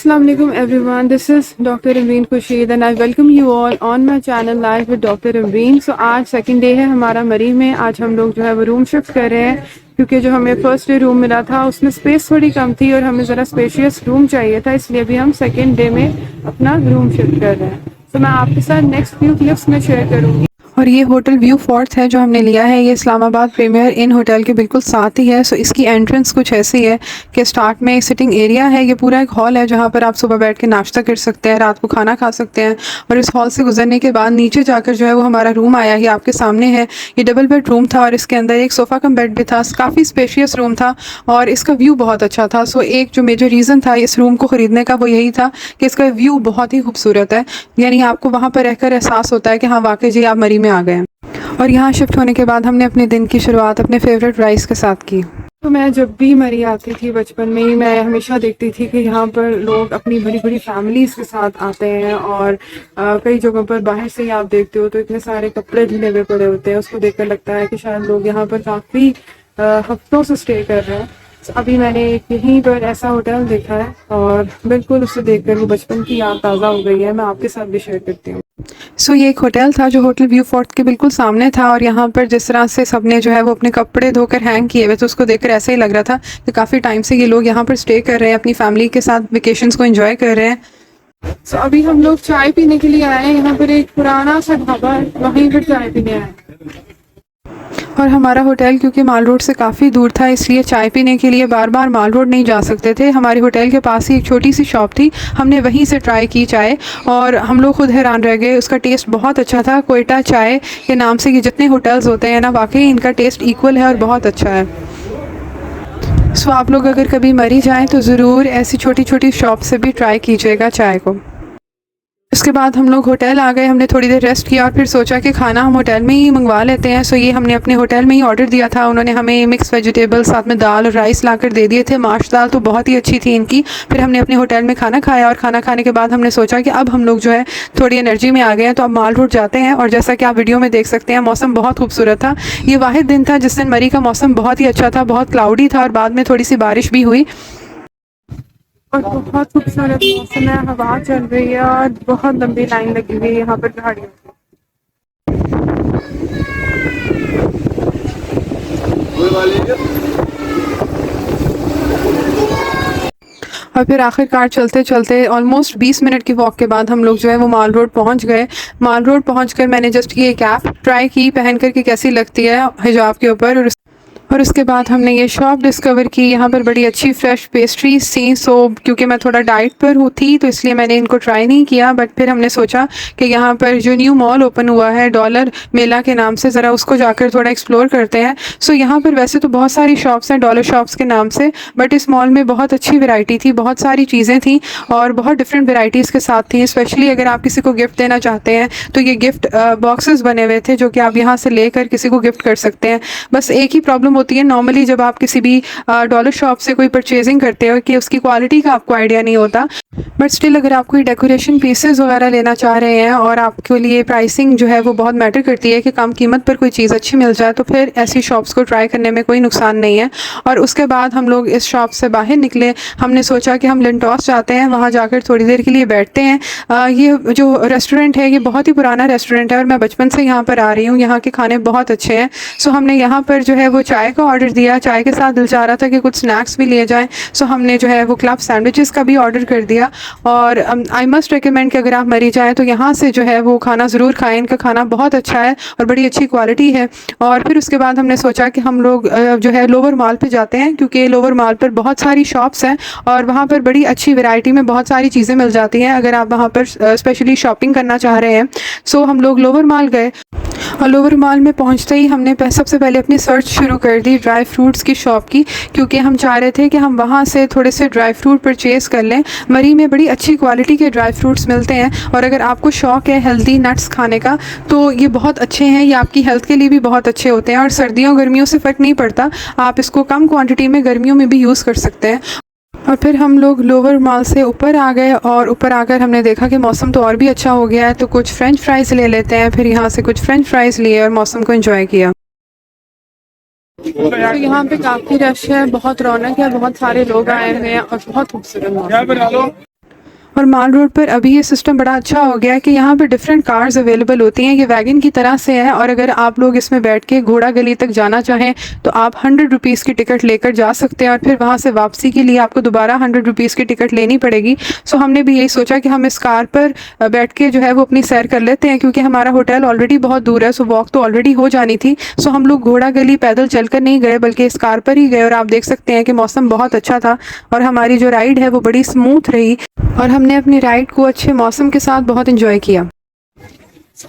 Assalamu alaikum everyone, this is Dr. Amreen Khurshid and I welcome you all on my channel Live with Dr. Amreen। So आज second day है हमारा मरी में। आज हम लोग जो है वो रूम शिफ्ट कर रहे हैं क्योंकि जो हमें फर्स्ट डे रूम मिला था उसमें स्पेस थोड़ी कम थी और हमें ज़रा स्पेशियस रूम चाहिए था, इसलिए भी हम सेकंड डे में अपना रूम शिफ्ट कर रहे हैं। तो मैं आपके साथ नेक्स्ट फ्यू क्लिप्स में शेयर करूँगी। और ये होटल व्यू फोर्ट है जो हमने लिया है, ये इस्लामाबाद प्रीमियर इन होटल के बिल्कुल साथ ही है। सो इसकी एंट्रेंस कुछ ऐसी है कि स्टार्ट में सिटिंग एरिया है, ये पूरा एक हॉल है जहाँ पर आप सुबह बैठ के नाश्ता कर सकते हैं, रात को खाना खा सकते हैं। और इस हॉल से गुजरने के बाद नीचे जाकर जो है वो हमारा रूम आया, ये आपके सामने है। ये डबल बेड रूम था और इसके अंदर एक सोफ़ा कम बेड भी था। काफ़ी स्पेशियस रूम था और इसका व्यू बहुत अच्छा था। सो एक जो मेजर रीज़न था इस रूम को ख़रीदने का वो यही था कि इसका व्यू बहुत ही खूबसूरत है, यानी आपको वहाँ पर रहकर एहसास होता है कि हाँ वाकई जी आप मरी में आ गए। और यहाँ शिफ्ट होने के बाद हमने अपने दिन की शुरुआत अपने फेवरेट राइस के साथ की। तो मैं जब भी मरी आती थी बचपन में ही, मैं हमेशा देखती थी कि यहाँ पर लोग अपनी बड़ी बड़ी फैमिलीज़ के साथ आते हैं और कई जगहों पर बाहर से ही आप देखते हो तो इतने सारे कपड़े ढीले हुए पड़े होते हैं। उसको देखकर लगता है कि शायद लोग यहाँ पर काफ़ी हफ्तों से स्टे कर रहे हैं। अभी मैंने यहीं पर ऐसा होटल देखा है और बिल्कुल उसे देखकर वो बचपन की याद ताज़ा हो गई है। मैं आपके साथ भी शेयर करती हूँ। सो ये एक होटल था जो होटल व्यू फोर्ट के बिल्कुल सामने था और यहाँ पर जिस तरह से सबने जो है वो अपने कपड़े धोकर हैंग किए हुए, तो उसको देखकर ऐसा ही लग रहा था कि काफ़ी टाइम से ये लोग यहाँ पर स्टे कर रहे हैं, अपनी फैमिली के साथ वेकेशंस को एंजॉय कर रहे हैं। सो अभी हम लोग चाय पीने के लिए आए हैं। यहाँ पर एक पुराना सा ढाबा है, वहीं पर चाय पीने आए हैं। और हमारा होटल क्योंकि माल रोड से काफ़ी दूर था, इसलिए चाय पीने के लिए बार बार माल रोड नहीं जा सकते थे। हमारे होटल के पास ही एक छोटी सी शॉप थी, हमने वहीं से ट्राई की चाय और हम लोग खुद हैरान रह गए। उसका टेस्ट बहुत अच्छा था। कोयटा चाय के नाम से ये जितने होटल्स होते हैं ना, वाकई इनका टेस्ट इक्वल है और बहुत अच्छा है। सो आप लोग अगर कभी मरी जाएँ तो ज़रूर ऐसी छोटी छोटी शॉप से भी ट्राई कीजिएगा चाय को। उसके बाद हम लोग होटल आ गए, हमने थोड़ी देर रेस्ट किया और फिर सोचा कि खाना हम होटल में ही मंगवा लेते हैं। सो ये हमने अपने होटल में ही ऑर्डर दिया था। उन्होंने हमें मिक्स वेजिटेबल साथ में दाल और राइस लाकर दे दिए थे। माश दाल तो बहुत ही अच्छी थी इनकी। फिर हमने अपने होटल में खाना खाया और खाना खाने के बाद हमने सोचा कि अब हम लोग जो है थोड़ी एनर्जी में आ गए हैं, तो अब माल रोड जाते हैं। और जैसा कि आप वीडियो में देख सकते हैं मौसम बहुत खूबसूरत था। ये वाहिद दिन था जिस दिन मरी का मौसम बहुत ही अच्छा था, बहुत क्लाउडी था और बाद में थोड़ी सी बारिश भी हुई और बहुत खूबसूरत मौसम है। हवा चल रही है और बहुत लंबी लाइन लगी हुई है यहाँ पर गाड़ियों की। और फिर आखिरकार चलते चलते ऑलमोस्ट 20 मिनट की वॉक के बाद हम लोग जो है वो माल रोड पहुँच गए। माल रोड पहुँच कर मैंने जस्ट ये कैप ट्राई की पहन कर कि कैसी लगती है हिजाब के ऊपर, और उसके बाद हमने ये शॉप डिस्कवर की। यहाँ पर बड़ी अच्छी फ़्रेश पेस्ट्रीज थी। सो क्योंकि मैं थोड़ा डाइट पर थी तो इसलिए मैंने इनको ट्राई नहीं किया, बट फिर हमने सोचा कि यहाँ पर जो न्यू मॉल ओपन हुआ है डॉलर मेला के नाम से, ज़रा उसको जाकर थोड़ा एक्सप्लोर करते हैं। सो यहाँ पर वैसे तो बहुत सारी शॉप्स हैं डॉलर शॉप्स के नाम से, बट इस मॉल में बहुत अच्छी वैरायटी थी, बहुत सारी चीज़ें थी और बहुत डिफरेंट वेराइटीज़ के साथ थी। स्पेशली अगर आप किसी को गिफ्ट देना चाहते हैं तो ये गिफ्ट बॉक्सेस बने हुए थे जो कि आप यहाँ से लेकर किसी को गिफ्ट कर सकते हैं। बस एक ही प्रॉब्लम होती है नॉर्मली जब आप किसी भी डॉलर शॉप से कोई परचेजिंग करते हो कि उसकी क्वालिटी का आपको आइडिया नहीं होता, बट स्टिल अगर आप कोई डेकोरेशन पीसेस वगैरह लेना चाह रहे हैं और आपके लिए प्राइसिंग जो है वो बहुत मैटर करती है कि कम कीमत पर कोई चीज़ अच्छी मिल जाए, तो फिर ऐसी शॉप्स को ट्राई करने में कोई नुकसान नहीं है। और उसके बाद हम लोग इस शॉप से बाहर निकले। हमने सोचा कि हम लिंटॉस जाते हैं, वहाँ जाकर थोड़ी देर के लिए बैठते हैं। ये जो रेस्टोरेंट है ये बहुत ही पुराना रेस्टोरेंट है और मैं बचपन से यहाँ पर आ रही हूँ, यहाँ के खाने बहुत अच्छे हैं। सो हमने यहाँ पर जो है वो चाय का ऑर्डर दिया। चाय के साथ दिल चाह रहा था कि कुछ स्नैक्स भी लिए जाएं, सो हमने जो है वो क्लब सैंडविचेस का भी ऑर्डर कर दिया। और आई मस्ट रिकमेंड कि अगर आप मरी जाएँ तो यहाँ से जो है वो खाना ज़रूर खाएं, इनका खाना बहुत अच्छा है और बड़ी अच्छी क्वालिटी है। और फिर उसके बाद हमने सोचा कि हम लोग जो है लोअर मॉल पे जाते हैं, क्योंकि लोअर मॉल पर बहुत सारी शॉप्स हैं और वहाँ पर बड़ी अच्छी वैरायटी में बहुत सारी चीज़ें मिल जाती हैं अगर आप वहाँ पर स्पेशली शॉपिंग करना चाह रहे हैं। सो हम लोग लोअर मॉल गए और लोअर मॉल में पहुंचते ही हमने सबसे पहले अपनी सर्च शुरू कर दी ड्राई फ्रूट्स की शॉप की, क्योंकि हम चाह रहे थे कि हम वहां से थोड़े से ड्राई फ्रूट परचेज़ कर लें। मरी में बड़ी अच्छी क्वालिटी के ड्राई फ्रूट्स मिलते हैं और अगर आपको शौक़ है हेल्दी नट्स खाने का तो ये बहुत अच्छे हैं, ये आपकी हेल्थ के लिए भी बहुत अच्छे होते हैं और सर्दियों गर्मियों से फ़र्क नहीं पड़ता, आप इसको कम क्वान्टिटी में गर्मियों में भी यूज़ कर सकते हैं। और फिर हम लोग लोअर मॉल से ऊपर आ गए और ऊपर आकर हमने देखा कि मौसम तो और भी अच्छा हो गया है, तो कुछ फ्रेंच फ्राइज़ ले लेते हैं। फिर यहाँ से कुछ फ्रेंच फ्राइज़ लिए और मौसम को एंजॉय किया। तो यहाँ पे काफ़ी रश है, बहुत रौनक है, बहुत सारे लोग आए हुए हैं और बहुत खूबसूरत मौसम। और माल रोड पर अभी ये सिस्टम बड़ा अच्छा हो गया है कि यहाँ पर डिफरेंट कार्स अवेलेबल होती हैं। ये वैगन की तरह से है और अगर आप लोग इसमें बैठ के घोड़ा गली तक जाना चाहें तो आप 100 रुपीज़ की टिकट लेकर जा सकते हैं और फिर वहाँ से वापसी के लिए आपको दोबारा 100 रुपीज़ की टिकट लेनी पड़ेगी। सो हमने भी यही सोचा कि हम इस कार पर बैठ के जो है वो अपनी सैर कर लेते हैं, क्योंकि हमारा होटल ऑलरेडी बहुत दूर है। सो वॉक तो ऑलरेडी हो जानी थी। सो हम लोग घोड़ा गली पैदल चलकर नहीं गए बल्कि इस कार पर ही गए और आप देख सकते हैं कि मौसम बहुत अच्छा था और हमारी जो राइड है वो बड़ी स्मूथ रही और हमने अपनी राइड को अच्छे मौसम के साथ बहुत इंजॉय किया।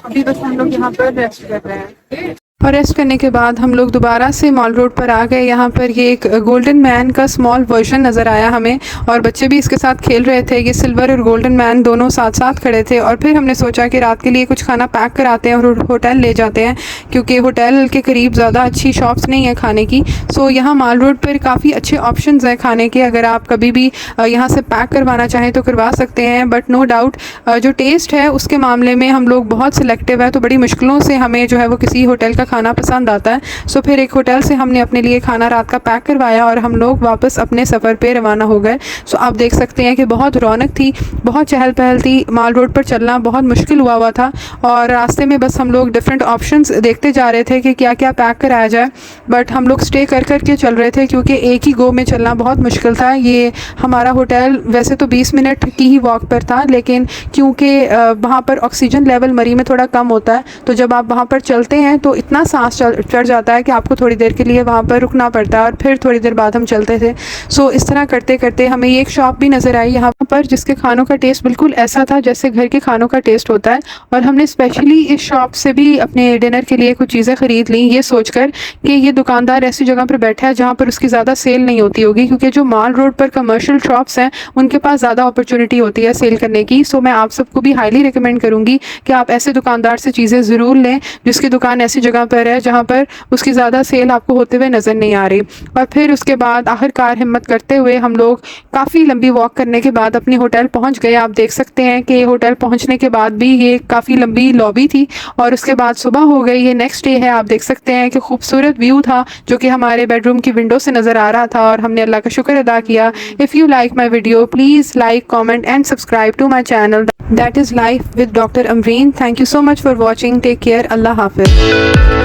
अभी बस हम लोग यहाँ पर रेस्ट कर रहे हैं और रेस्ट करने के बाद हम लोग दोबारा से मॉल रोड पर आ गए। यहाँ पर ये एक गोल्डन मैन का स्मॉल वर्जन नज़र आया हमें और बच्चे भी इसके साथ खेल रहे थे। ये सिल्वर और गोल्डन मैन दोनों साथ साथ खड़े थे और फिर हमने सोचा कि रात के लिए कुछ खाना पैक कराते हैं और होटल ले जाते हैं, क्योंकि होटल के करीब ज़्यादा अच्छी शॉप्स नहीं है खाने की। सो यहाँ मॉल रोड पर काफ़ी अच्छे ऑप्शंस हैं खाने के। अगर आप कभी भी यहाँ से पैक करवाना चाहें तो करवा सकते हैं, बट नो डाउट जो टेस्ट है उसके मामले में हम लोग बहुत सिलेक्टिव है, तो बड़ी मुश्किलों से हमें जो है वो किसी होटल का खाना पसंद आता है। सो फिर एक होटल से हमने अपने लिए खाना रात का पैक करवाया और हम लोग वापस अपने सफ़र पे रवाना हो गए। सो आप देख सकते हैं कि बहुत रौनक थी, बहुत चहल पहल थी। माल रोड पर चलना बहुत मुश्किल हुआ था और रास्ते में बस हम लोग डिफरेंट ऑप्शंस देखते जा रहे थे कि क्या क्या पैक कराया जाए, बट हम लोग स्टे कर कर के चल रहे थे क्योंकि एक ही गो में चलना बहुत मुश्किल था। ये हमारा होटल वैसे तो 20 मिनट की ही वॉक पर था, लेकिन क्योंकि वहाँ पर ऑक्सीजन लेवल मरी में थोड़ा कम होता है, तो जब आप वहाँ पर चलते हैं तो इतना सांस चढ़ जाता है कि आपको थोड़ी देर के लिए वहाँ पर रुकना पड़ता है और फिर थोड़ी देर बाद हम चलते थे। सो इस तरह करते करते हमें ये एक शॉप भी नज़र आई यहाँ पर जिसके खानों का टेस्ट बिल्कुल ऐसा था जैसे घर के खानों का टेस्ट होता है, और हमने स्पेशली इस शॉप से भी अपने डिनर के लिए कुछ चीज़ें ख़रीद ली, ये सोचकर कि ये दुकानदार ऐसी जगह पर बैठा है जहाँ पर उसकी ज़्यादा सेल नहीं होती होगी, क्योंकि जो माल रोड पर कमर्शियल शॉप्स हैं उनके पास ज़्यादा अपॉर्चुनिटी होती है सेल करने की। सो मैं आप सबको भी हाईली रिकमेंड करूँगी कि आप ऐसे दुकानदार से चीज़ें ज़रूर लें जिसकी दुकान ऐसी जगह पर है जहाँ पर उसकी ज़्यादा सेल आपको होते हुए नज़र नहीं आ रही। और फिर उसके बाद आखिरकार हिम्मत करते हुए हम लोग काफ़ी लंबी वॉक करने के बाद अपने होटल पहुँच गए। आप देख सकते हैं कि होटल पहुँचने के बाद भी ये काफ़ी लंबी लॉबी थी और उसके बाद सुबह हो गई। ये नेक्स्ट डे है। आप देख सकते हैं कि खूबसूरत व्यू था जो कि हमारे बेडरूम की विंडो से नज़र आ रहा था और हमने अल्लाह का शुक्र अदा किया। If you like my video please like, comment and subscribe to my channel that is life with doctor Amreen. Thank you so much for watching. Take care. Allah Hafiz.